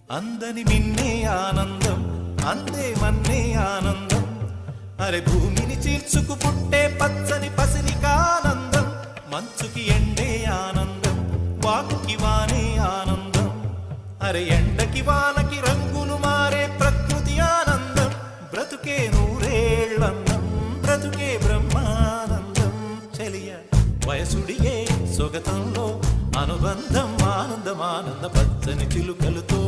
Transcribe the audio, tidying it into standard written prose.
అందని మిన్నే ఆనందం అందే మన్నే ఆనందం అరే భూమిని చీల్చుకు పుట్టే పచ్చని పసిరికానందం మంచుకి ఎండే ఆనందం వాకుకి వానే ఆనందం అరే ఎండకి వానకి రంగులు మారే ప్రకృతి ఆనందం బ్రతుకే నూరేళ్ళందం బ్రతుకే బ్రహ్మానందం చెలియ వయసుడియే సొగతంలో అనుబంధం ఆనందం ఆనంద పచ్చని చిలుకలతో